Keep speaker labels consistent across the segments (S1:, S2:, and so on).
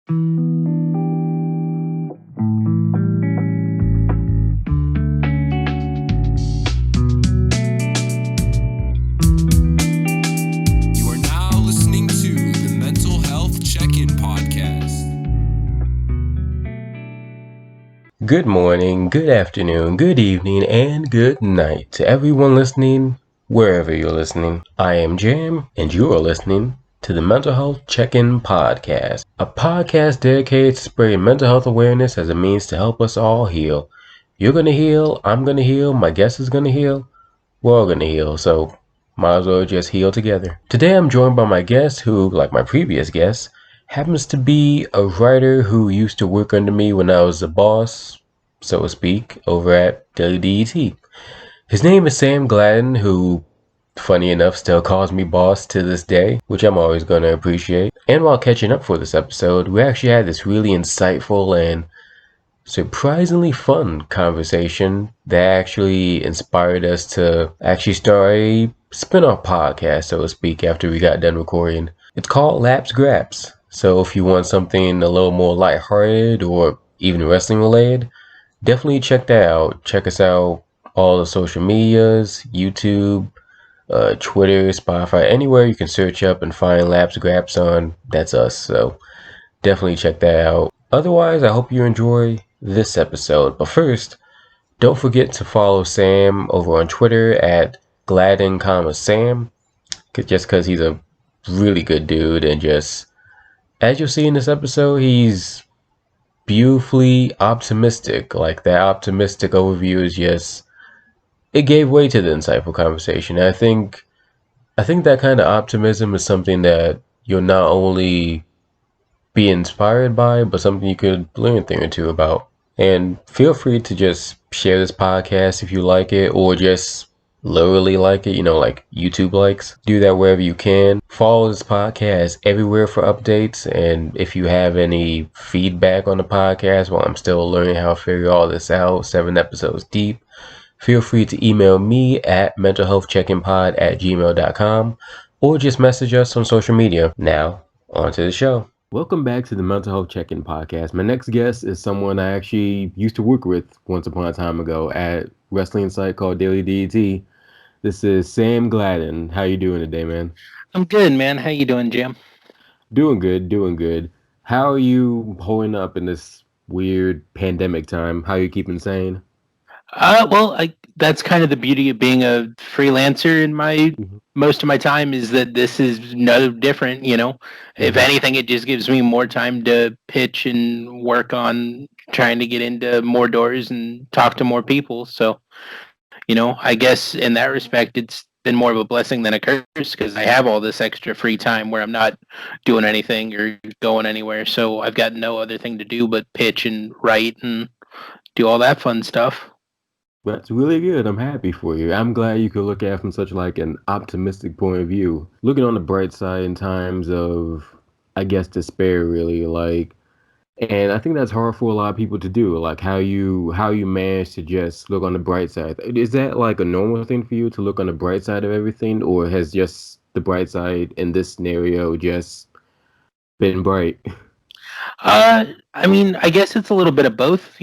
S1: You are now listening to the Mental Health Check-In Podcast.
S2: Good morning, good afternoon, good evening, and good night to everyone listening, wherever you're listening. I am Jam, and you are listening to the Mental Health Check-In Podcast, a podcast dedicated to spreading mental health awareness as a means to help us all heal. You're going to heal, I'm going to heal, my guest is going to heal, we're all going to heal, so might as well just heal together. Today I'm joined by my guest who, like my previous guest, happens to be a writer who used to work under me when I was the boss, so to speak, over at Daily DDT. His name is Sam Gladen, who, funny enough, still calls me boss to this day, which I'm always going to appreciate. And while catching up for this episode, we actually had this really insightful and surprisingly fun conversation that actually inspired us to actually start a spin-off podcast, so to speak, after we got done recording. It's called Lapsed Graps. So if you want something a little more lighthearted or even wrestling related, definitely check that out. Check us out all the social medias, YouTube, Twitter, Spotify, anywhere you can search up and find Lapsed Graps on, that's us. So definitely check that out. Otherwise, I hope you enjoy this episode. But first, don't forget to follow Sam over on Twitter at Gladen, Sam, just because he's a really good dude, and just as you'll see in this episode, he's beautifully optimistic. Like, that optimistic overview is just, it gave way to the insightful conversation. And I think that kind of optimism is something that you'll not only be inspired by, but something you could learn a thing or two about. And feel free to just share this podcast if you like it, or just literally like it, like YouTube likes. Do that wherever you can. Follow this podcast everywhere for updates. And if you have any feedback on the podcast while I'm still learning how to figure all this out, 7 episodes deep, feel free to email me at mentalhealthcheckinpod@gmail.com, or just message us on social media. Now, on to the show. Welcome back to the Mental Health Check-In Podcast. My next guest is someone I actually used to work with once upon a time ago at wrestling site called Daily DDT. This is Sam Gladen. How you doing today, man?
S3: I'm good, man. How you doing, Jim?
S2: Doing good, doing good. How are you holding up in this weird pandemic time? How are you keeping sane?
S3: That's kind of the beauty of being a freelancer in my most of my time is that this is no different, If anything, it just gives me more time to pitch and work on trying to get into more doors and talk to more people. So, I guess in that respect, it's been more of a blessing than a curse because I have all this extra free time where I'm not doing anything or going anywhere. So I've got no other thing to do but pitch and write and do all that fun stuff.
S2: That's really good. I'm happy for you. I'm glad you could look at it from such like an optimistic point of view. Looking on the bright side in times of, I guess, despair, really. And I think that's hard for a lot of people to do. Like how you manage to just look on the bright side. Is that like a normal thing for you to look on the bright side of everything, or has just the bright side in this scenario just been bright?
S3: I guess it's a little bit of both,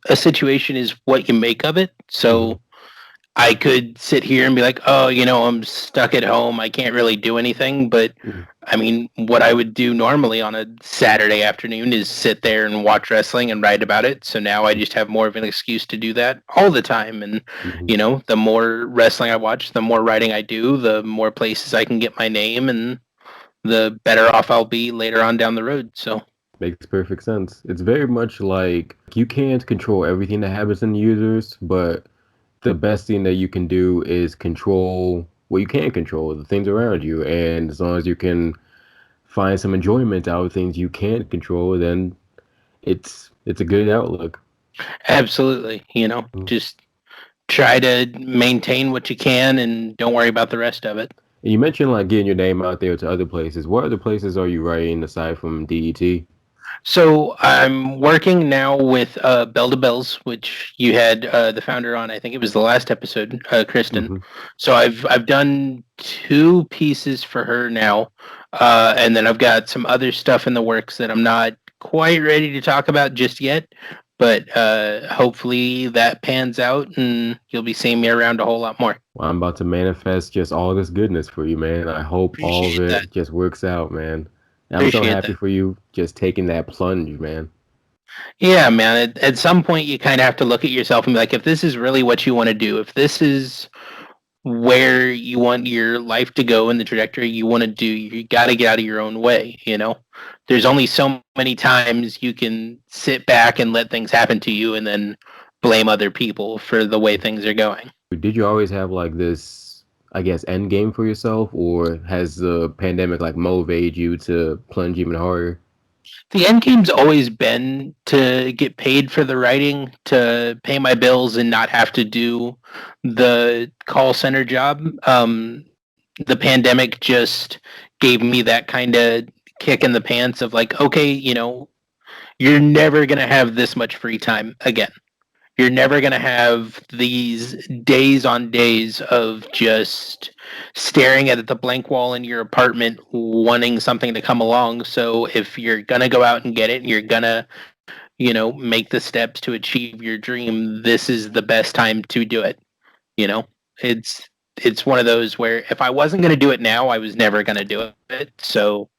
S3: a situation is what you make of it. So I could sit here and be like, oh, I'm stuck at home. I can't really do anything. But what I would do normally on a Saturday afternoon is sit there and watch wrestling and write about it. So now I just have more of an excuse to do that all the time. And, the more wrestling I watch, the more writing I do, the more places I can get my name, and the better off I'll be later on down the road. So
S2: Makes perfect sense. It's very much like you can't control everything that happens in the users, but the best thing that you can do is control what you can control, the things around you. And as long as you can find some enjoyment out of things you can't control, then it's a good outlook.
S3: absolutely, just try to maintain what you can and don't worry about the rest of it.
S2: And you mentioned like getting your name out there to other places. What other places are you writing aside from DET?
S3: So I'm working now with Bell to Bells, which you had the founder on. I think it was the last episode, Kristen. So I've done 2 pieces for her now. And then I've got some other stuff in the works that I'm not quite ready to talk about just yet. But hopefully that pans out and you'll be seeing me around a whole lot more.
S2: Well, I'm about to manifest just all this goodness for you, man. I hope all of
S3: Appreciate that.
S2: it just works out, man. And I'm so
S3: Appreciate
S2: happy
S3: that.
S2: for you just taking that plunge, man.
S3: Yeah, man. At some point, you kind of have to look at yourself and be like, if this is really what you want to do, if this is where you want your life to go and the trajectory you want to do, you got to get out of your own way. There's only so many times you can sit back and let things happen to you and then blame other people for the way things are going.
S2: Did you always have like this, I guess, end game for yourself, or has the pandemic like motivated you to plunge even harder?
S3: The end game's always been to get paid for the writing, to pay my bills and not have to do the call center job. The pandemic just gave me that kind of kick in the pants of like, okay, you're never going to have this much free time again. You're never going to have these days on days of just staring at the blank wall in your apartment wanting something to come along. So if you're going to go out and get it, and you're going to, make the steps to achieve your dream, this is the best time to do it. You know, it's it's one of those where if I wasn't going to do it now, I was never going to do it. So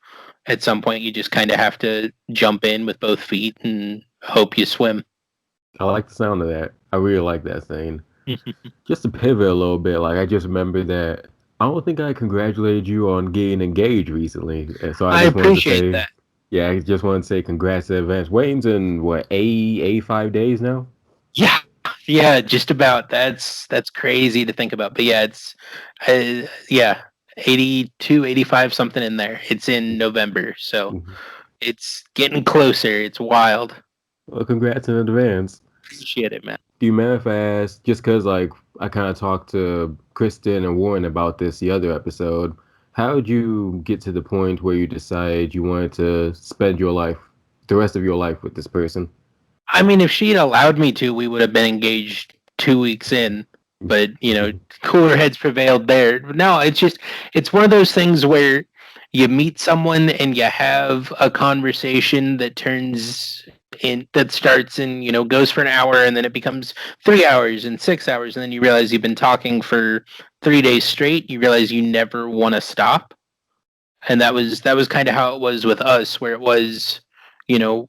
S3: at some point you just kind of have to jump in with both feet and hope you swim.
S2: I like the sound of that. I really like that saying. Just to pivot a little bit, like I just remember that I don't think I congratulated you on getting engaged recently. And so I
S3: I
S2: just wanted to
S3: appreciate
S2: say,
S3: that.
S2: yeah, I just wanted to say congrats in advance. Waiting's in what, 85 days now?
S3: Yeah. Yeah, just about. That's crazy to think about. But yeah, it's yeah, 82, 85, something in there. It's in November. So
S2: Mhm.
S3: it's getting closer. It's wild.
S2: Well, congrats in advance.
S3: Appreciate it, man.
S2: Do you mind if I ask, just because like I kind of talked to Kristen and Warren about this the other episode, how did you get to the point where you decided you wanted to spend your life, the rest of your life with this person?
S3: I mean, if she'd allowed me to, we would have been engaged 2 weeks in. But cooler heads prevailed there. No, it's one of those things where you meet someone and you have a conversation that starts and goes for an hour and then it becomes 3 hours and 6 hours and then you realize you've been talking for 3 days straight. You realize you never want to stop, and that was kind of how it was with us, where it was, you know,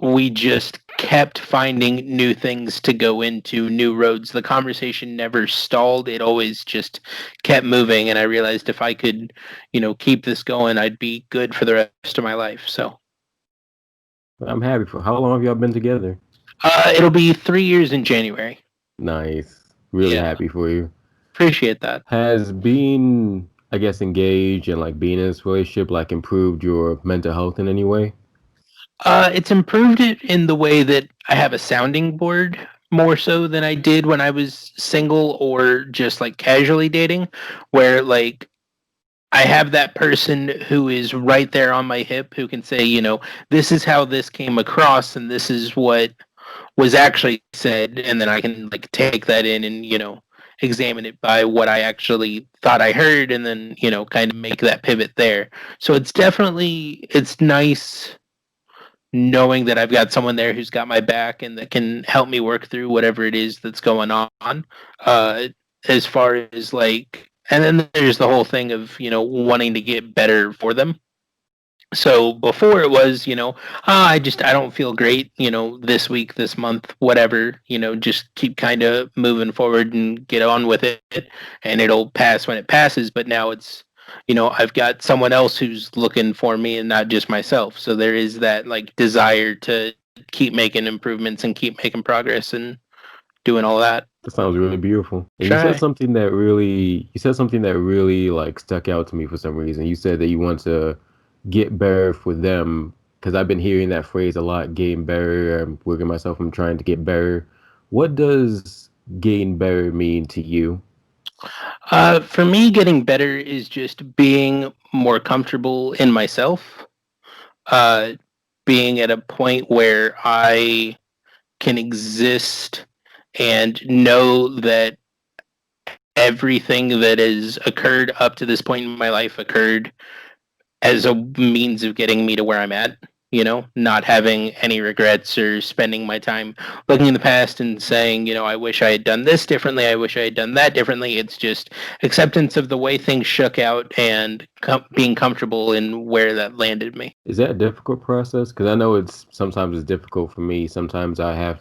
S3: we just kept finding new things to go into, new roads. The conversation never stalled. It always just kept moving. And I realized if I could, keep this going, I'd be good for the rest of my life. So
S2: I'm happy for. How long have y'all been together?
S3: it'll be 3 years in January.
S2: Nice. Really
S3: Yeah.
S2: happy for you.
S3: Appreciate that.
S2: Has being, I guess, engaged and like being in this relationship like improved your mental health in any way?
S3: It's improved it in the way that I have a sounding board more so than I did when I was single or just like casually dating, where like I have that person who is right there on my hip who can say, this is how this came across and this is what was actually said. And then I can like take that in and, examine it by what I actually thought I heard and then, kind of make that pivot there. So it's nice knowing that I've got someone there who's got my back and that can help me work through whatever it is that's going on. Uh, as far as like, and then there's the whole thing of wanting to get better for them. So before it was, I don't feel great, this week, this month, whatever, just keep kind of moving forward and get on with it, and it'll pass when it passes. But now it's, I've got someone else who's looking for me and not just myself. So there is that like desire to keep making improvements and keep making progress and doing all that.
S2: That sounds really beautiful. And
S3: Try.
S2: you said something that really like stuck out to me for some reason. You said that you want to get better for them because I've been hearing that phrase a lot, getting better. I'm working myself. I'm trying to get better. What does getting better mean to you?
S3: For me, getting better is just being more comfortable in myself. Uh, Being at a point where I can exist and know that everything that has occurred up to this point in my life occurred as a means of getting me to where I'm at. Not having any regrets or spending my time looking in the past and saying, I wish I had done this differently. I wish I had done that differently. It's just acceptance of the way things shook out and being comfortable in where that landed me.
S2: Is that a difficult process? Because I know sometimes it's difficult for me. Sometimes I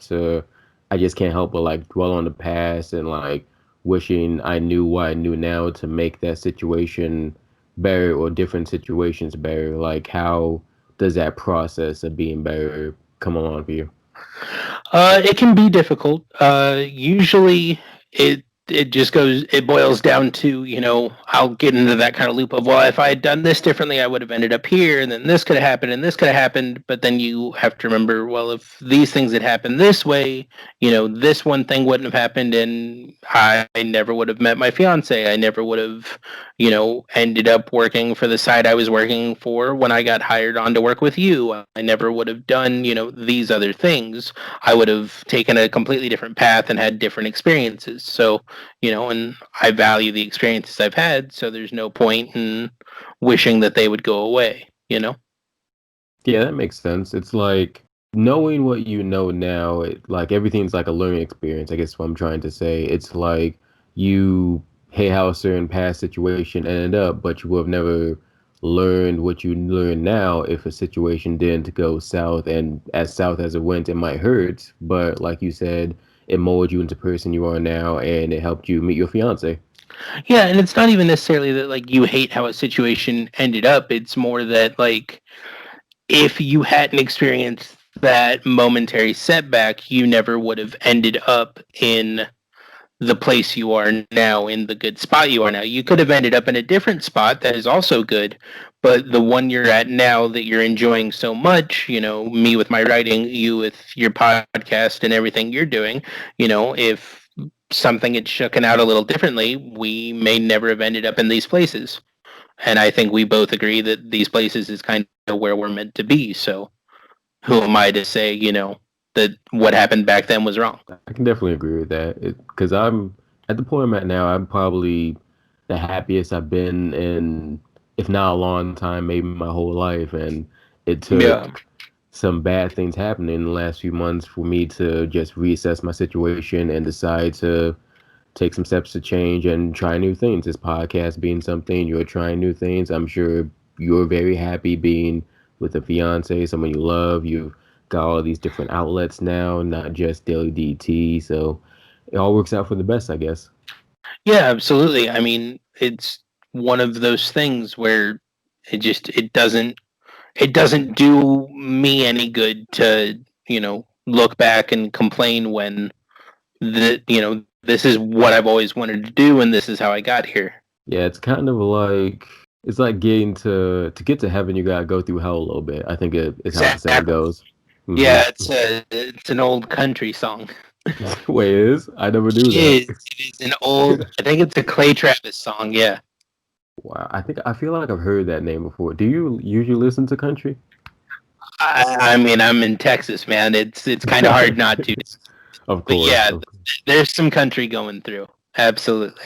S2: just can't help but like dwell on the past and like wishing I knew what I knew now to make that situation better or different situations better. Like, how does that process of being better come along for you?
S3: It can be difficult. Usually, it boils down to, I'll get into that kind of loop of, well, if I had done this differently, I would have ended up here, and then this could have happened, and this could have happened. But then you have to remember, well, if these things had happened this way, this one thing wouldn't have happened, and I never would have met my fiance. I never would have, ended up working for the site I was working for when I got hired on to work with you. I never would have done, these other things. I would have taken a completely different path and had different experiences. So, and I value the experiences I've had, so there's no point in wishing that they would go away.
S2: Yeah, that makes sense. It's like knowing what you know now, like everything's like a learning experience, I guess what I'm trying to say. It's like you hey how a certain past situation ended up, but you would have never learned what you learn now if a situation didn't go south, and as south as it went, it might hurt, but like you said, it molded you into the person you are now and it helped you meet your fiance.
S3: Yeah, and it's not even necessarily that like you hate how a situation ended up. It's more that like if you hadn't experienced that momentary setback, you never would have ended up in the place you are now, in the good spot you are now. You could have ended up in a different spot that is also good, but the one you're at now that you're enjoying so much, me with my writing, you with your podcast and everything you're doing, if something had shooken out a little differently, we may never have ended up in these places. And I think we both agree that these places is kind of where we're meant to be. So who am I to say, that what happened back then was wrong?
S2: I can definitely agree with that. Because I'm at the point I'm at now, I'm probably the happiest I've been in, if not a long time, maybe my whole life. And it
S3: Yeah.
S2: took some bad things happening in the last few months for me to just reassess my situation and decide to take some steps to change and try new things. This podcast being something, you're trying new things. I'm sure you're very happy being with a fiance, someone you love. You've got all these different outlets now, not just Daily DDT. So it all works out for the best, I guess.
S3: Yeah, absolutely. I mean, it's one of those things where it doesn't do me any good to, look back and complain when this is what I've always wanted to do and this is how I got here.
S2: Yeah, it's kind of like it's like getting to get to heaven, you gotta go through hell a little bit. I think it's how the saying
S3: Exactly.
S2: goes. Hmm.
S3: Yeah, it's an old country song.
S2: Wait, it is? I never knew that.
S3: It is an old. I think it's a Clay Travis song. Yeah.
S2: Wow, I feel like I've heard that name before. Do you usually listen to country?
S3: I mean, I'm in Texas, man. It's kind of hard not to.
S2: Of
S3: But
S2: course.
S3: yeah, there's some country going through. Absolutely.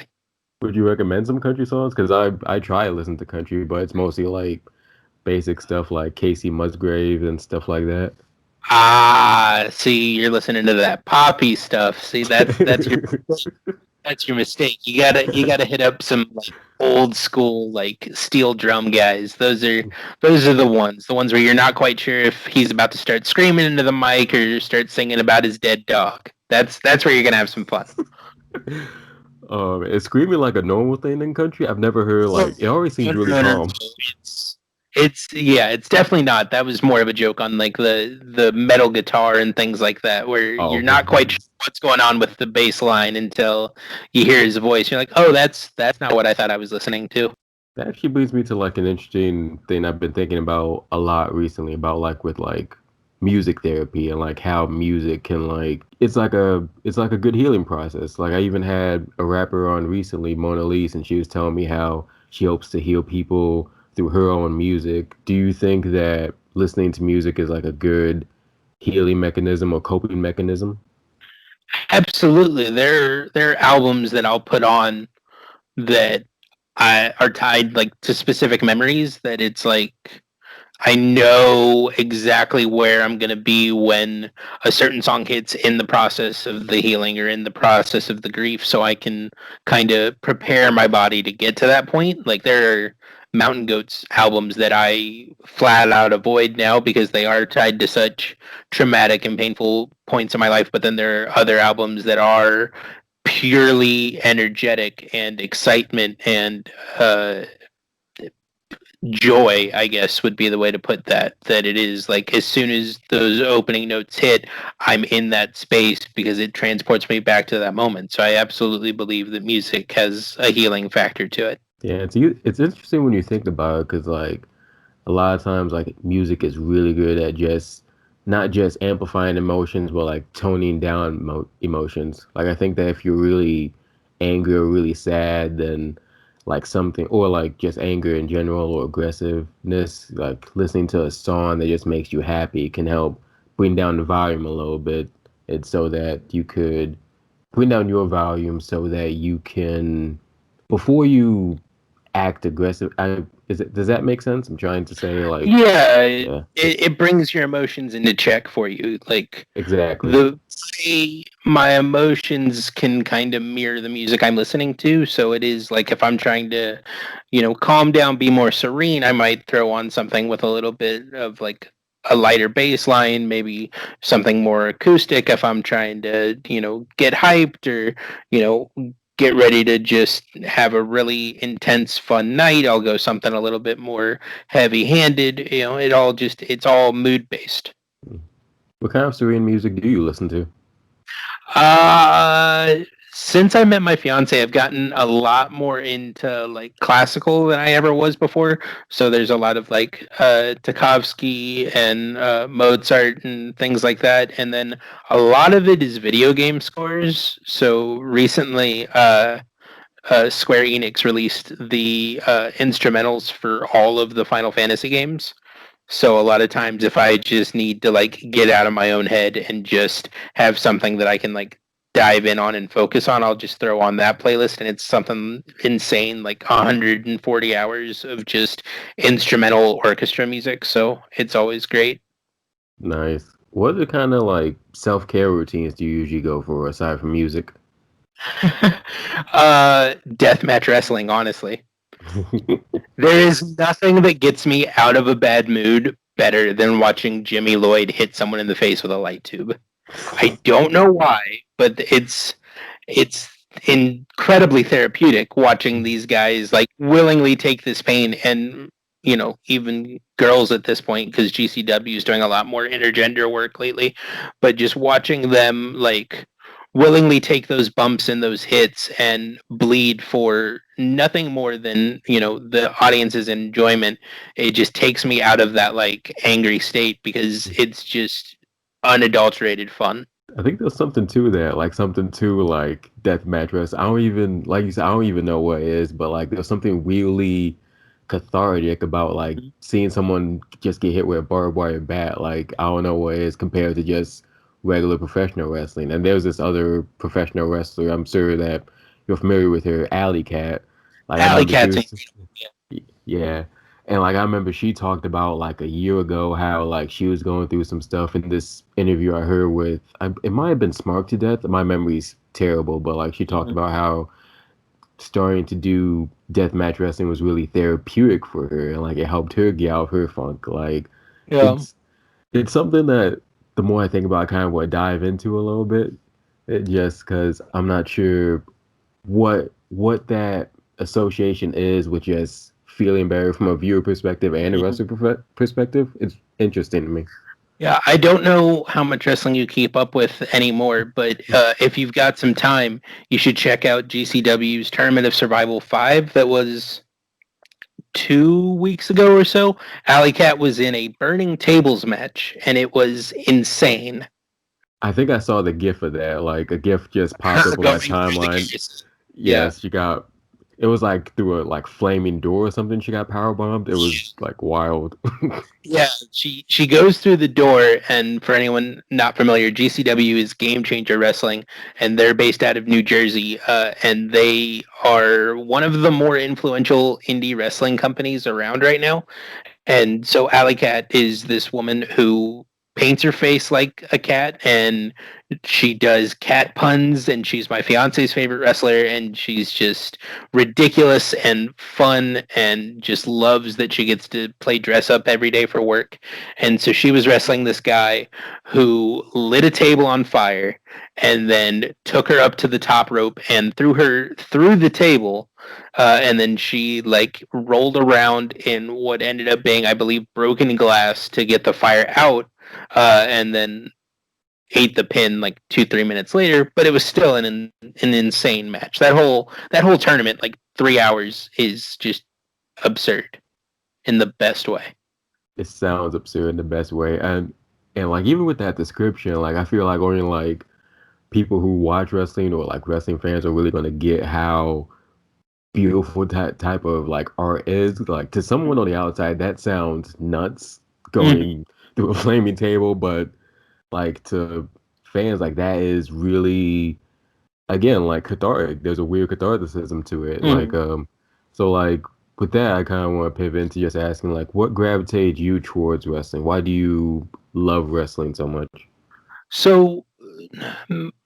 S2: Would you recommend some country songs? Because I try to listen to country, but it's mostly like basic stuff like Casey Musgrave and stuff like that.
S3: Ah, see, you're listening to that poppy stuff. See, that's your mistake. You gotta hit up some like old school like steel drum guys. Those are the ones where you're not quite sure if he's about to start screaming into the mic or start singing about his dead dog. That's where you're gonna have some fun.
S2: Is screaming like a normal thing in country? I've never heard like it always seems really
S3: No, no, no.
S2: calm.
S3: It's definitely not. That was more of a joke on like the metal guitar and things like that, where
S2: Oh,
S3: you're
S2: okay.
S3: not quite sure what's going on with the bass line until you hear his voice. You're like, oh, that's not what I thought I was listening to.
S2: That actually brings me to like an interesting thing I've been thinking about a lot recently about like with like music therapy and like how music can like it's like a good healing process. Like I even had a rapper on recently, Mona Lisa, and she was telling me how she hopes to heal people through her own music. Do you think that listening to music is like a good healing mechanism or coping mechanism?
S3: Absolutely, there are albums that I'll put on that are tied like to specific memories that it's like I know exactly where I'm going to be when a certain song hits in the process of the healing or in the process of the grief, so I can kind of prepare my body to get to that point. Like there are Mountain Goats albums that I flat out avoid now because they are tied to such traumatic and painful points in my life, but then there are other albums that are purely energetic and excitement and joy, I guess would be the way to put that. That it is like as soon as those opening notes hit, I'm in that space because it transports me back to that moment. So I absolutely believe that music has a healing factor to it.
S2: Yeah, it's interesting when you think about it because like a lot of times like music is really good at just not just amplifying emotions but like toning down emotions. Like I think that if you're really angry or really sad, then like something or like just anger in general or aggressiveness, like listening to a song that just makes you happy can help bring down the volume a little bit. It's so that you could bring down your volume so that you can before you act aggressive. Does that make sense? I'm trying to say like,
S3: Yeah,
S2: yeah,
S3: it brings your emotions into check for you. Like
S2: exactly.
S3: the my emotions can kind of mirror the music I'm listening to. So it is like if I'm trying to, calm down, be more serene, I might throw on something with a little bit of like a lighter bass line, maybe something more acoustic if I'm trying to, get hyped or, get ready to just have a really intense fun night. I'll go something a little bit more heavy handed. It's all mood based.
S2: What kind of serene music do you listen to?
S3: Uh, since I met my fiance, I've gotten a lot more into like classical than I ever was before. So there's a lot of like Tchaikovsky and Mozart and things like that, and then a lot of it is video game scores. So recently, Square Enix released the instrumentals for all of the Final Fantasy games. So a lot of times if I just need to like get out of my own head and just have something that I can like dive in on and focus on, I'll just throw on that playlist and it's something insane like 140 hours of just instrumental orchestra music. So it's always great.
S2: Nice. What are kind of like self-care routines do you usually go for aside from music?
S3: Deathmatch wrestling, honestly. There is nothing that gets me out of a bad mood better than watching Jimmy Lloyd hit someone in the face with a light tube. I don't know why, but it's incredibly therapeutic watching these guys like willingly take this pain and even girls at this point because GCW is doing a lot more intergender work lately, but just watching them like willingly take those bumps and those hits and bleed for nothing more than the audience's enjoyment. It just takes me out of that like angry state because it's just unadulterated fun.
S2: I think there's something to that, like something to like death mattress. I don't even like you said, I don't even know what it is, but like there's something really cathartic about like seeing someone just get hit with a barbed wire bat. Like I don't know what it is compared to just regular professional wrestling. And there's this other professional wrestler, I'm sure that you're familiar with her, Alley Cat. Like I
S3: Alley
S2: remember she
S3: Cat's
S2: was yeah. And like I remember she talked about like a year ago how like she was going through some stuff in this interview I heard with it might have been Smart to Death. My memory's terrible, but like she talked about how starting to do deathmatch wrestling was really therapeutic for her and like it helped her get out of her funk. Like
S3: yeah.
S2: it's it's something that the more I think about, I kind of want to dive into a little bit. Just because I'm not sure what that association is with just feeling better from a viewer perspective and a wrestler perspective. It's interesting to me.
S3: Yeah, I don't know how much wrestling you keep up with anymore, but if you've got some time, you should check out GCW's Tournament of Survival 5 that was 2 weeks ago or so. Alley Cat was in a Burning Tables match, and it was insane.
S2: I think I saw the gif of that. Like a gif just popped up on
S3: Go
S2: my
S3: review the
S2: timeline.
S3: case. Yeah.
S2: Yes, you got It was like through a like flaming door or something. She got power bombed. It was like wild.
S3: Yeah, she goes through the door, and for anyone not familiar, GCW is Game Changer Wrestling, and they're based out of New Jersey, and they are one of the more influential indie wrestling companies around right now. And so Alley Cat is this woman who paints her face like a cat, and she does cat puns, and she's my fiance's favorite wrestler, and she's just ridiculous and fun, and just loves that she gets to play dress up every day for work. And so she was wrestling this guy who lit a table on fire and then took her up to the top rope and threw her through the table, and then she like rolled around in what ended up being, I believe, broken glass to get the fire out, and then ate the pin like 2-3 minutes later. But it was still an insane match. That whole tournament, like 3 hours, is just absurd in the best way.
S2: It sounds absurd in the best way, and like even with that description, like I feel like only like people who watch wrestling or like wrestling fans are really gonna get how beautiful that type of like art is. Like to someone on the outside, that sounds nuts going through a flaming table, but like to fans, like that is really again like cathartic. There's a weird catharticism to it. Like so like with that, I kind of want to pivot into just asking like what gravitated you towards wrestling? Why do you love wrestling so much?
S3: So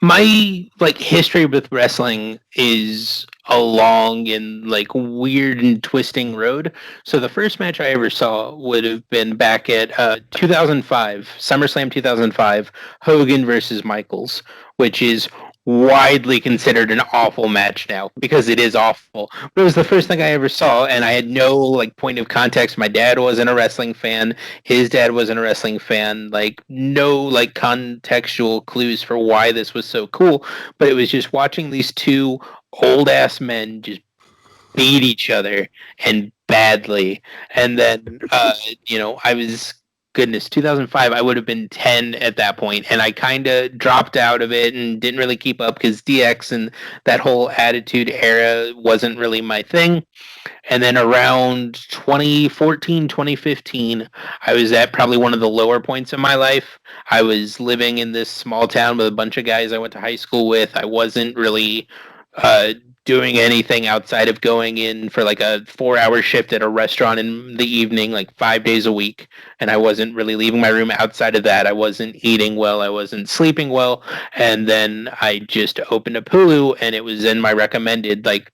S3: my like history with wrestling is a long and like weird and twisting road. So the first match I ever saw would have been back at 2005, SummerSlam 2005, Hogan versus Michaels, which is widely considered an awful match now because it is awful. But it was the first thing I ever saw, and I had no like point of context. My dad wasn't a wrestling fan. His dad wasn't a wrestling fan. Like no like contextual clues for why this was so cool. But it was just watching these two old ass men just beat each other and badly. And then I was, goodness, 2005, I would have been 10 at that point, and I kind of dropped out of it and didn't really keep up because DX and that whole attitude era wasn't really my thing. And then around 2014, 2015, I was at probably one of the lower points in my life. I was living in this small town with a bunch of guys I went to high school with. I wasn't really uh, doing anything outside of going in for like a 4 hour shift at a restaurant in the evening, like 5 days a week. And I wasn't really leaving my room outside of that. I wasn't eating well. I wasn't sleeping well. And then I just opened up Hulu, and it was in my recommended like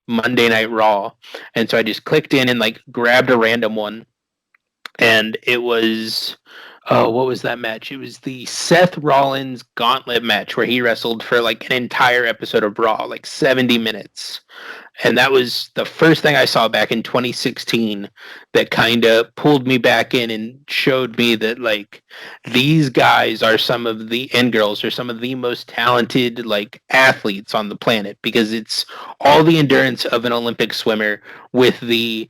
S3: Monday Night Raw. And so I just clicked in and like grabbed a random one. And it was, oh, what was that match? It was the Seth Rollins gauntlet match where he wrestled for like an entire episode of Raw, like 70 minutes. And that was the first thing I saw back in 2016 that kind of pulled me back in and showed me that like these guys are some of the, and girls are some of the most talented like athletes on the planet, because it's all the endurance of an Olympic swimmer with the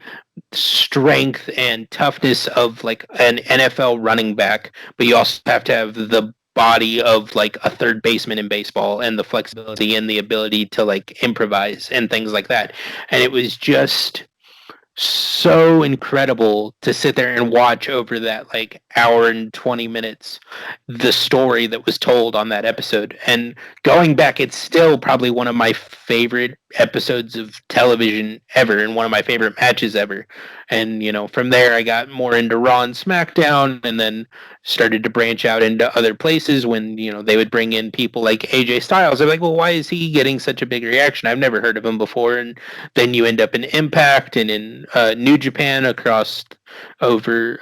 S3: strength and toughness of like an NFL running back, but you also have to have the body of like a third baseman in baseball, and the flexibility and the ability to like improvise and things like that. And it was just so incredible to sit there and watch over that like hour and 20 minutes the story that was told on that episode. And going back, it's still probably one of my favorite episodes of television ever, and one of my favorite matches ever. And from there I got more into Raw and SmackDown, and then started to branch out into other places when they would bring in people like AJ Styles. I'm like, well, why is he getting such a big reaction? I've never heard of him before. And then you end up in Impact and in New Japan across over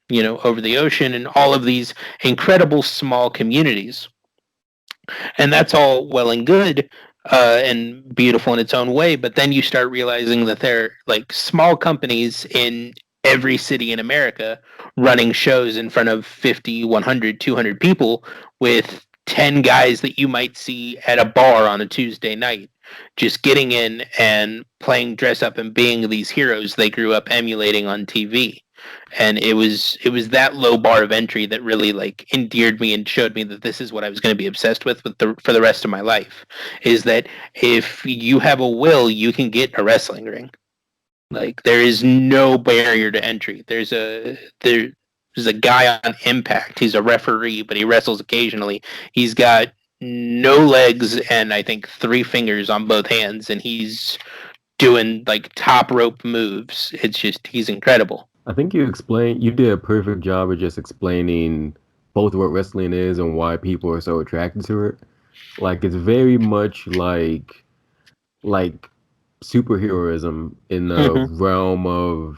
S3: over the ocean, and all of these incredible small communities. And that's all well and good, and beautiful in its own way. But then you start realizing that there are like small companies in every city in America running shows in front of 50, 100, 200 people with 10 guys that you might see at a bar on a Tuesday night, just getting in and playing dress up and being these heroes they grew up emulating on TV. And it was that low bar of entry that really like endeared me and showed me that this is what I was going to be obsessed with for the rest of my life. Is that if you have a will, you can get a wrestling ring. Like there is no barrier to entry. There's a guy on Impact. He's a referee, but he wrestles occasionally. He's got no legs and I think 3 fingers on both hands, and he's doing like top rope moves. It's just he's incredible.
S2: I think you did a perfect job of just explaining both what wrestling is and why people are so attracted to it. Like it's very much like superheroism
S3: Mm-hmm.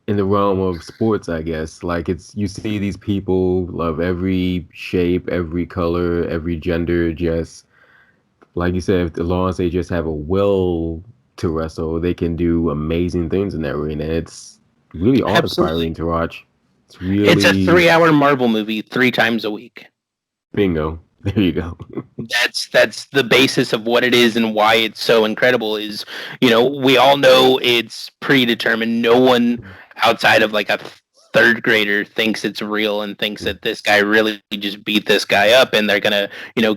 S2: in the realm of sports, I guess. Like it's you see these people of every shape, every color, every gender, just like you said, as long as they just have a will to wrestle, they can do amazing things in that arena. It's really
S3: Absolutely.
S2: awe-inspiring to watch. It's
S3: It's a
S2: really
S3: 3 hour Marvel movie 3 times a week.
S2: bingo. There you go.
S3: That's the basis of what it is and why it's so incredible. Is we all know it's predetermined. No one outside of like a third grader thinks it's real and thinks that this guy really just beat this guy up and they're gonna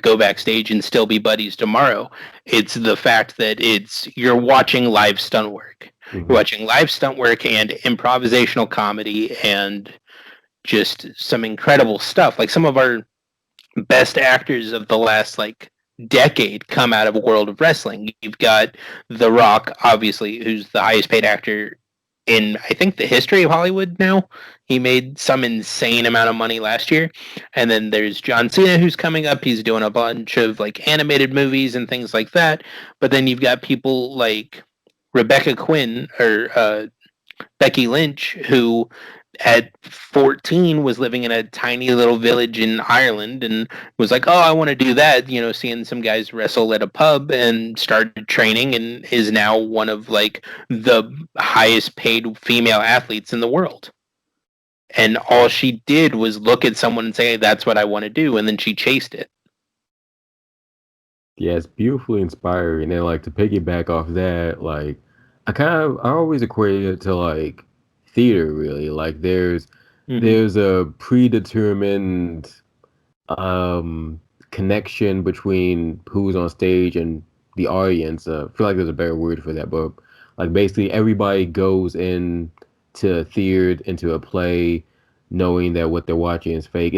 S3: go backstage and still be buddies tomorrow. It's the fact that you're watching live stunt work. You're
S2: Mhm.
S3: watching live stunt work and improvisational comedy and just some incredible stuff. Like some of our best actors of the last like decade come out of a world of wrestling. You've got The Rock, obviously, who's the highest paid actor in I think the history of Hollywood now. He made some insane amount of money last year. And then there's John Cena who's coming up. He's doing a bunch of like animated movies and things like that. But then you've got people like Rebecca Quinn or Becky Lynch, who at 14 was living in a tiny little village in Ireland and was like, oh, I want to do that, seeing some guys wrestle at a pub and started training and is now one of like the highest paid female athletes in the world. And all she did was look at someone and say, that's what I want to do. And then she chased it.
S2: Yeah, it's beautifully inspiring. And like to piggyback off that, like I always equate it to like theater really. Like
S3: Mm-hmm.
S2: there's a predetermined um connection between who's on stage and the audience. I feel like there's a better word for that, but like basically everybody goes into a theater, into a play, knowing that what they're watching is fake.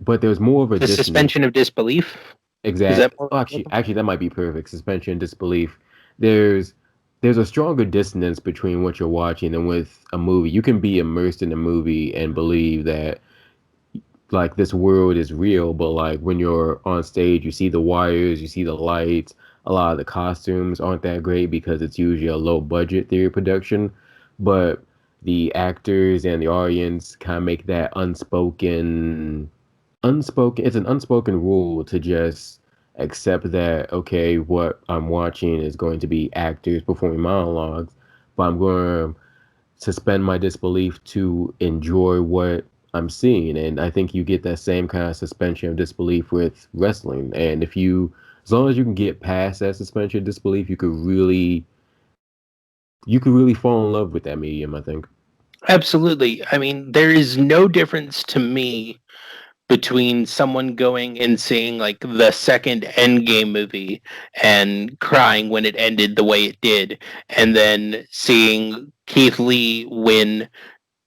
S2: But there's more of a
S3: The
S2: dissonance.
S3: suspension of disbelief. Is that
S2: Exact.
S3: more?
S2: Oh, actually, that might be perfect. Suspension, disbelief. There's there's a stronger dissonance between what you're watching and with a movie. You can be immersed in a movie and believe that like this world is real, but like when you're on stage, you see the wires, you see the lights. A lot of the costumes aren't that great because it's usually a low budget theater production, but the actors and the audience kind of make that unspoken it's an unspoken rule to just accept that okay what I'm watching is going to be actors performing monologues, but I'm going to suspend my disbelief to enjoy what I'm seeing. And I think you get that same kind of suspension of disbelief with wrestling. And if you as long as you can get past that suspension of disbelief, you could really fall in love with that medium, I think.
S3: Absolutely. I mean, there is no difference to me between someone going and seeing like the second Endgame movie and crying when it ended the way it did, and then seeing Keith Lee win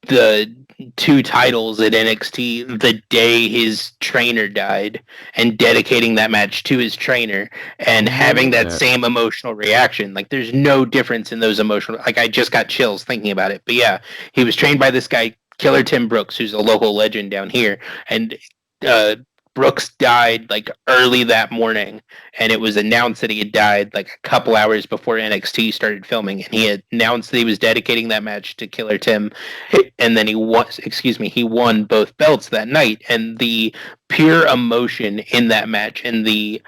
S3: the 2 titles at NXT the day his trainer died and dedicating that match to his trainer and
S2: Oh, I
S3: having
S2: love
S3: that
S2: that.
S3: same emotional reaction. Like there's no difference in those emotional, like I just got chills thinking about it. But yeah, he was trained by this guy Killer Tim Brooks, who's a local legend down here, and uh Brooks died like early that morning, and it was announced that he had died like a couple hours before NXT started filming, and he had announced that he was dedicating that match to Killer Tim, and then he won both belts that night, and the pure emotion in that match and the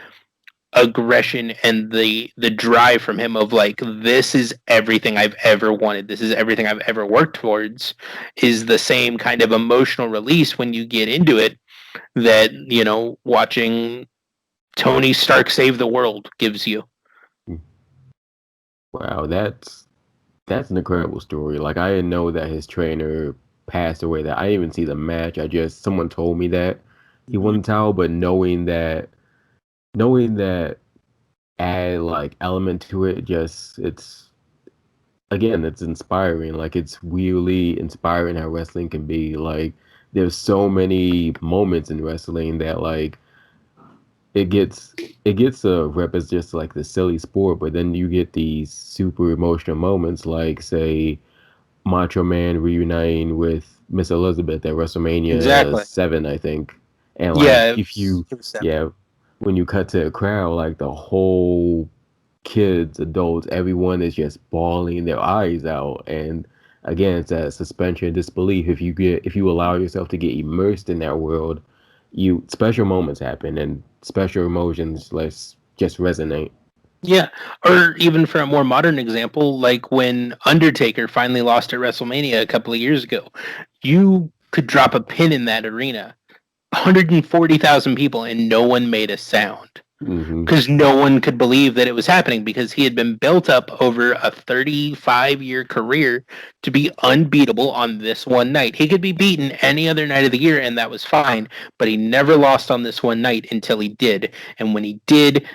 S3: aggression and the drive from him of like, this is everything I've ever wanted, this is everything I've ever worked towards, is the same kind of emotional release when you get into it that watching Tony Stark save the world gives you.
S2: Wow, that's an incredible story. Like I didn't know that his trainer passed away. That I didn't even see the match. Someone told me that he
S3: Mhm.
S2: won the title, but knowing that add like element to it, just it's again, it's inspiring. Like it's really inspiring how wrestling can be. Like there's so many moments in wrestling that like it gets it gets a rep as just like the silly sport, but then you get these super emotional moments, like say Macho Man reuniting with Miss Elizabeth at WrestleMania
S3: Exactly.
S2: 7, I think. And like
S3: Yeah, it
S2: if
S3: was,
S2: you
S3: it was seven.
S2: yeah, when you cut to a crowd, like the whole kids, adults, everyone is just bawling their eyes out. And again, it's that suspension of disbelief. If you allow yourself to get immersed in that world, you special moments happen and special emotions let's just resonate.
S3: Yeah, or even for a more modern example, like when Undertaker finally lost at WrestleMania a couple of years ago, you could drop a pin in that arena, 140,000 people, and no one made a sound
S2: Hmm.
S3: because no one could believe that it was happening because he had been built up over a 35-year career to be unbeatable on this one night. He could be beaten any other night of the year, and that was fine, but he never lost on this one night until he did. And when he did,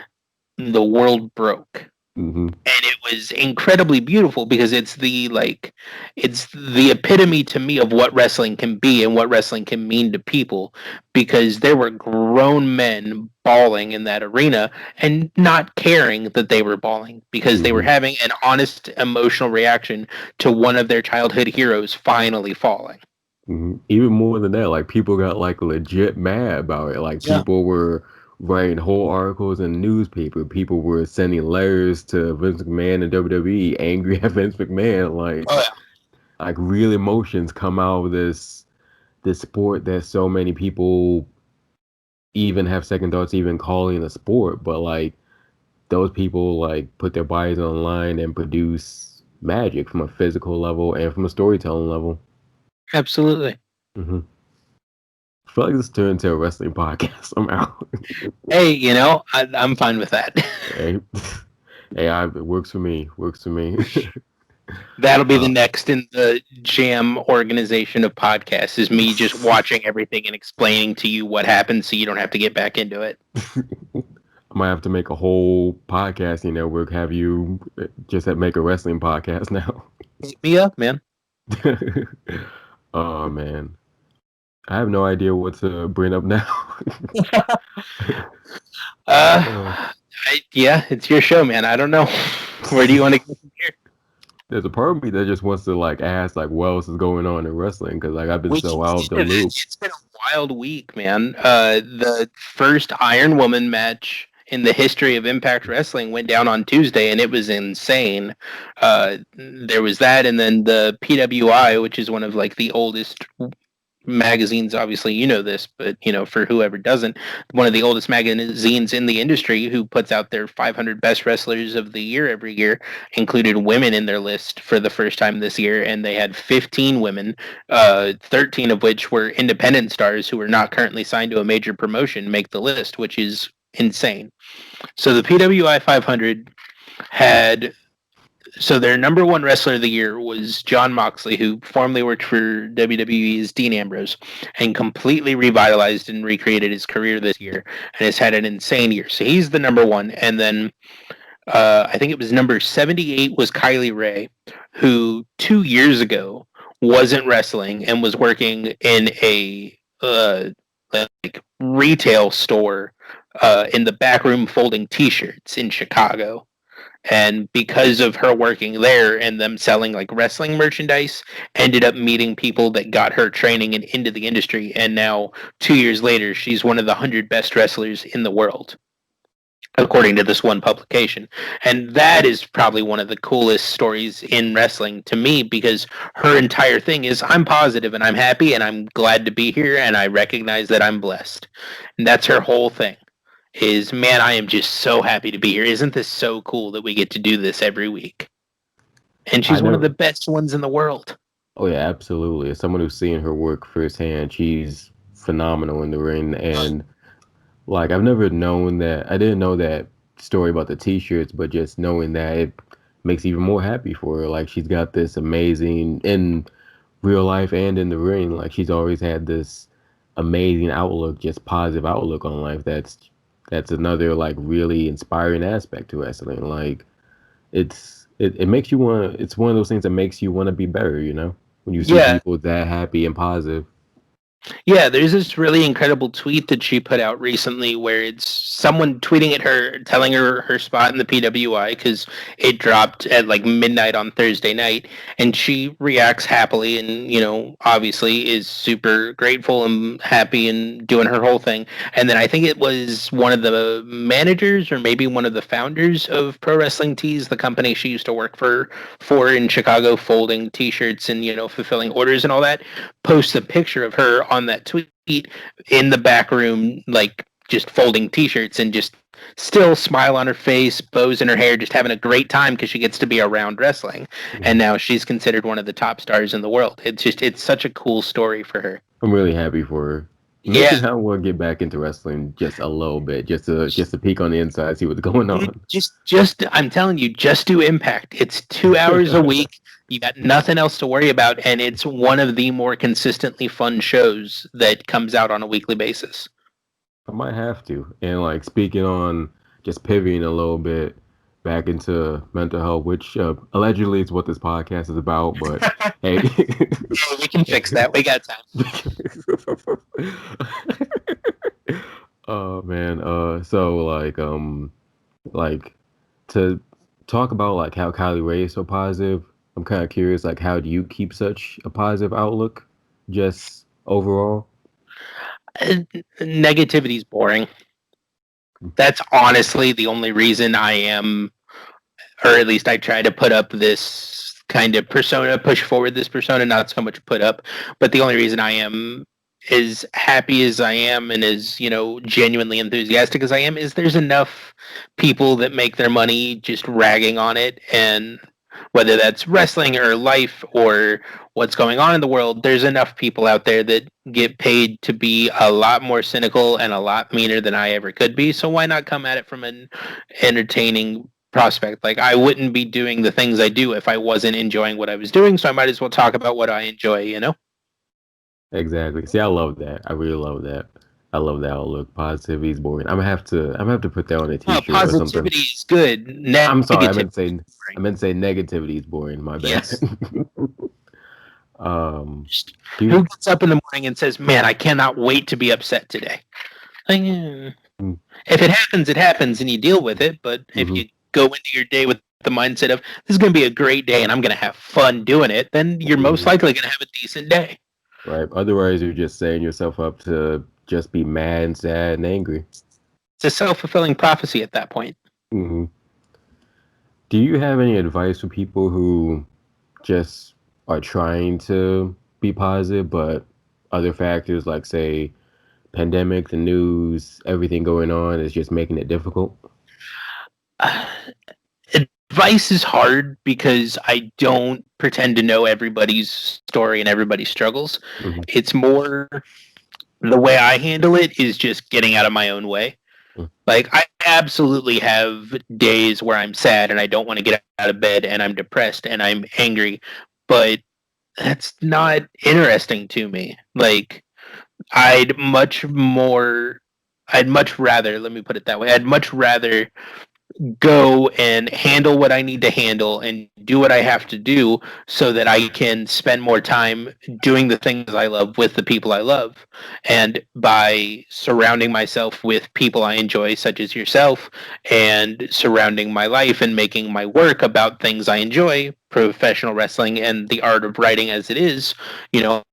S3: the world broke,
S2: Hmm.
S3: and it was incredibly beautiful because it's the epitome to me of what wrestling can be and what wrestling can mean to people, because there were grown men bawling in that arena and not caring that they were bawling because they were
S2: Hmm.
S3: having an honest emotional reaction to one of their childhood heroes finally falling.
S2: Even more than that, like people got like legit mad about it. Like
S3: Yeah.
S2: people were writing whole articles in the newspaper. People were sending letters to Vince McMahon and WWE, angry at Vince McMahon.
S3: Oh,
S2: Like real emotions come out of this sport that so many people even have second thoughts even calling a sport. But like those people like put their bodies on the line and produce magic from a physical level and from a storytelling level.
S3: yeah, absolutely.
S2: Hmm. I feel like this turned into a wrestling podcast somehow.
S3: Hey, I'm fine with that.
S2: Hey, it works for me. Works for me.
S3: That'll be the
S2: uh,
S3: next in the jam organization of podcasts, is me just watching everything and explaining to you what happened so you don't have to get back into it.
S2: I might have to make a whole podcasting network. Have you just make a wrestling podcast now?
S3: Hit me up, man.
S2: Oh man, I have no idea what to bring up now. Uh,
S3: Yeah, it's your show, man. I don't know. Where do you want to go from here?
S2: there's a part of me that just wants to like ask like what else is going on in wrestling because like I've been
S3: We
S2: so
S3: can
S2: out
S3: get
S2: of the
S3: to this.
S2: loop.
S3: It's been a wild week, man. The first Iron Woman match in the history of Impact Wrestling went down on Tuesday, and it was insane. There was that, and then the PWI, which is one of like the oldest magazines, obviously you know this, but for whoever doesn't, one of the oldest magazines in the industry, who puts out their 500 best wrestlers of the year every year, included women in their list for the first time this year, and they had 15 women, 13 of which were independent stars who were not currently signed to a major promotion, make the list, which is insane. So the PWI 500 had, so their number one wrestler of the year was John Moxley, who formerly worked for WWE's Dean Ambrose and completely revitalized and recreated his career this year and has had an insane year. So he's the number one. And then I think it was number 78 was Kylie Ray, who 2 years ago wasn't wrestling and was working in a like retail store in the back room folding t-shirts in Chicago. And because of her working there and them selling like wrestling merchandise, ended up meeting people that got her training and into the industry. And now 2 years later, she's one of the 100 best wrestlers in the world, according to this one publication. And that is probably one of the coolest stories in wrestling to me, because her entire thing is, I'm positive and I'm happy and I'm glad to be here and I recognize that I'm blessed. And that's her whole thing, is, man, I am just so happy to be here. Isn't this so cool that we get to do this every week? And
S2: I
S3: she's one of the
S2: never.
S3: best ones in the world.
S2: Oh yeah, absolutely. As someone who's seen her work firsthand, she's phenomenal in the ring. And like I've never known that. I didn't know that story about the t-shirts, but just knowing that it makes even more happy for her. Like she's got this amazing and real life and in the ring. Like she's always had this amazing outlook, just positive outlook on life. That's another like really inspiring aspect to wrestling. Like it makes you want to, it's one of those things that makes you want to be better, you know? When you see
S3: Yeah,
S2: people that happy and positive.
S3: Yeah, there's this really incredible tweet that she put out recently where it's someone tweeting at her, telling her her spot in the PWI because it dropped at like midnight on Thursday night, and she reacts happily and, obviously is super grateful and happy and doing her whole thing. And then I think it was one of the managers or maybe one of the founders of Pro Wrestling Tees, the company she used to work for in Chicago, folding T-shirts and fulfilling orders and all that, posts a picture of her on that tweet in the back room, like just folding T-shirts and just still smile on her face, bows in her hair, just having a great time because she gets to be around wrestling. And
S2: Mhm.
S3: now she's considered one of the top stars in the world. It's such a cool story for her.
S2: I'm really happy for her. It makes
S3: Yeah.
S2: me kind of want to get back into wrestling just a little bit, just to peek on the inside, see what's going
S3: Dude,
S2: on.
S3: just I'm telling you, just do Impact. It's 2 hours a week. You got nothing else to worry about, and it's one of the more consistently fun shows that comes out on a weekly basis.
S2: I might have to. And like speaking on just pivoting a little bit back into mental health, which allegedly is what this podcast is about, but hey.
S3: Yeah, we can fix that. We got time.
S2: Oh man, so like to talk about like how Kylie Ray is so positive, I'm kind of curious, like how do you keep such a positive outlook just overall?
S3: Negativity is boring. That's honestly the only reason I am, or at least I try to put up this kind of persona, push forward this persona, not so much put up, but the only reason I am as happy as I am and as, genuinely enthusiastic as I am is there's enough people that make their money just ragging on it. And whether that's wrestling or life or what's going on in the world, there's enough people out there that get paid to be a lot more cynical and a lot meaner than I ever could be. So why not come at it from an entertaining prospect? Like I wouldn't be doing the things I do if I wasn't enjoying what I was doing. So I might as well talk about what I enjoy.
S2: Exactly. See, I love that. I really love that. I love that outlook. Positivity is boring. I'm gonna have to put that on a t-shirt or something.
S3: Positivity is good.
S2: I'm sorry,
S3: Negativity is
S2: I
S3: boring.
S2: meant to say negativity is boring. My bad.
S3: Yes.
S2: um,
S3: Just
S2: do
S3: who
S2: you?
S3: gets up in the morning and says, "Man, I cannot wait to be upset today." Like, if it happens, it happens, and you deal with it. But if
S2: Mm-hmm.
S3: you go into your day with the mindset of this is going to be a great day and I'm going to have fun doing it, then you're most
S2: Hmm.
S3: likely going to have a decent day.
S2: Right. Otherwise, you're just setting yourself up to just be mad and sad and angry.
S3: It's a self-fulfilling prophecy at that point.
S2: Hmm. Do you have any advice for people who just are trying to be positive, but other factors like, say, pandemic, the news, everything going on is just making it difficult?
S3: Advice is hard because I don't pretend to know everybody's story and everybody's struggles.
S2: Hmm.
S3: It's more the way I handle it is just getting out of my own way. Like I absolutely have days where I'm sad and I don't want to get out of bed and I'm depressed and I'm angry, but that's not interesting to me. Like I'd much more I'd much rather, let me put it that way. I'd much rather go and handle what I need to handle and do what I have to do so that I can spend more time doing the things I love with the people I love. And by surrounding myself with people I enjoy, such as yourself, and surrounding my life and making my work about things I enjoy, professional wrestling and the art of writing as it is,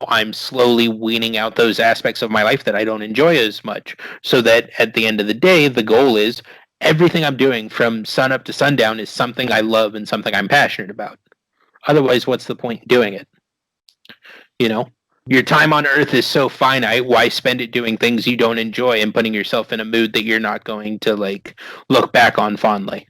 S3: I'm slowly weaning out those aspects of my life that I don't enjoy as much. So that at the end of the day, the goal is everything I'm doing from sun up to sundown is something I love and something I'm passionate about. Otherwise, what's the point in doing it? You know, your time on earth is so finite. Why spend it doing things you don't enjoy and putting yourself in a mood that you're not going to like look back on fondly?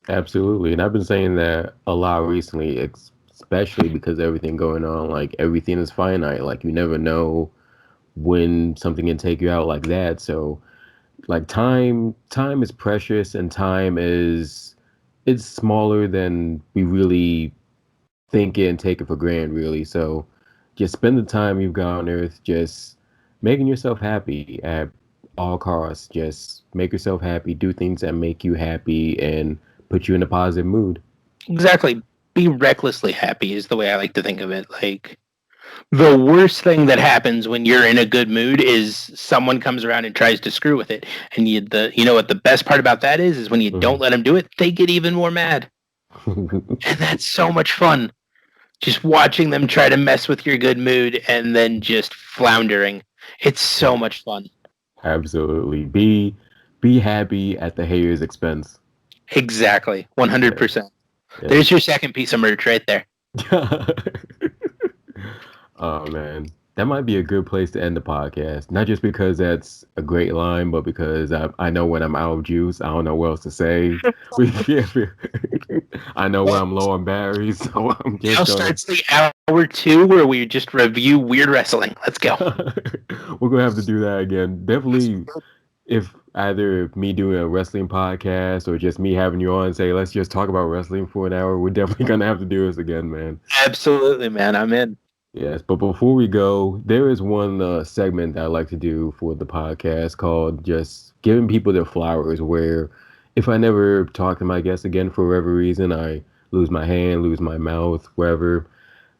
S2: Absolutely. And I've been saying that a lot recently, especially because everything going on, like everything is finite. Like you never know when something can take you out like that. So like time is precious and time is it's smaller than we really think it and take it for granted really. So just spend the time you've got on earth just making yourself happy at all costs. Just make yourself happy, do things that make you happy and put you in a positive mood.
S3: Exactly. Be recklessly happy is the way I like to think of it. Like, the worst thing that happens when you're in a good mood is someone comes around and tries to screw with it. And you know what the best part about that is when you don't let them do it, they get even more mad. And that's so much fun. Just watching them try to mess with your good mood and then just floundering. It's so much fun.
S2: Absolutely. Be happy at the haters' expense.
S3: Exactly. 100%.
S2: Yeah.
S3: There's your second piece of merch right there.
S2: Oh man, that might be a good place to end the podcast. Not just because that's a great line, but because I know when I'm out of juice, I don't know what else to say. I know when I'm low on batteries, so I'm
S3: Now
S2: just gonna.
S3: starts the hour 2 where we just review weird wrestling. Let's go.
S2: We're gonna have to do that again. Definitely, if either me doing a wrestling podcast or just me having you on and say, let's just talk about wrestling for an hour, we're definitely gonna have to do this again, man.
S3: Absolutely, man. I'm in.
S2: Yes, but before we go, there is one segment that I like to do for the podcast called just giving people their flowers. Where if I never talk to my guests again for whatever reason, I lose my hand, lose my mouth, wherever,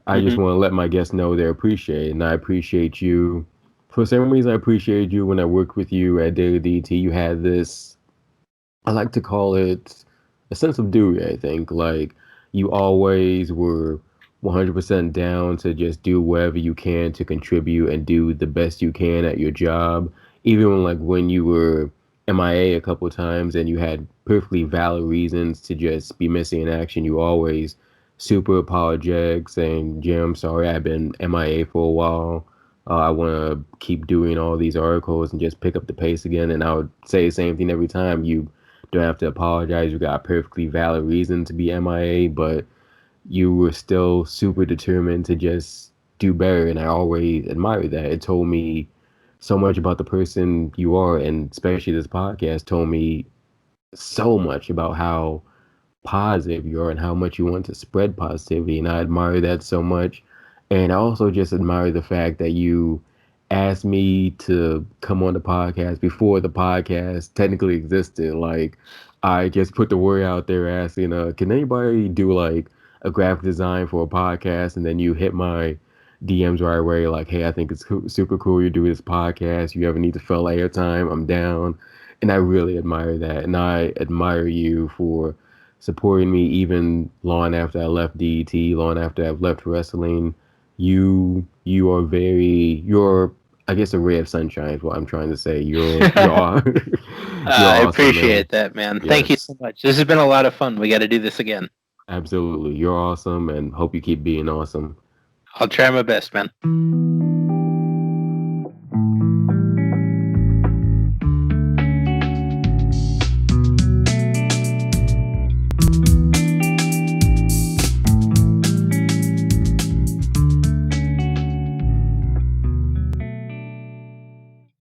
S2: I just want to let my guests know they're appreciated. And I appreciate you. For some reason, I appreciated you when I worked with you at Daily DDT. You had this, I like to call it a sense of duty, I think. Like, you always were 100% down to just do whatever you can to contribute and do the best you can at your job. Even when, like, when you were MIA a couple of times and you had perfectly valid reasons to just be missing in action, you always super apologetic, saying, Jim, sorry, I've been MIA for a while. I want to keep doing all these articles and just pick up the pace again. And I would say the same thing every time. You don't have to apologize. You got a perfectly valid reason to be MIA, but you were still super determined to just do better. And I always admired that. It told me so much about the person you are. And especially this podcast told me so much about how positive you are and how much you want to spread positivity. And I admire that so much. And I also just admire the fact that you asked me to come on the podcast before the podcast technically existed. Like, I just put the word out there asking, can anybody do like a graphic design for a podcast? And then you hit my DMs right away, like, hey, I think it's super cool you do this podcast. You ever need to fill airtime? I'm down. And I really admire that. And I admire you for supporting me even long after I left DET, long after I've left wrestling. You are you're I guess a ray of sunshine is what I'm trying to say. You're you're
S3: I
S2: awesome, man.
S3: appreciate that, man. Thank you
S2: Yes,
S3: so much. This has been a lot of fun. We got to do this again.
S2: absolutely. You're awesome and hope you keep being awesome.
S3: I'll try my best, man.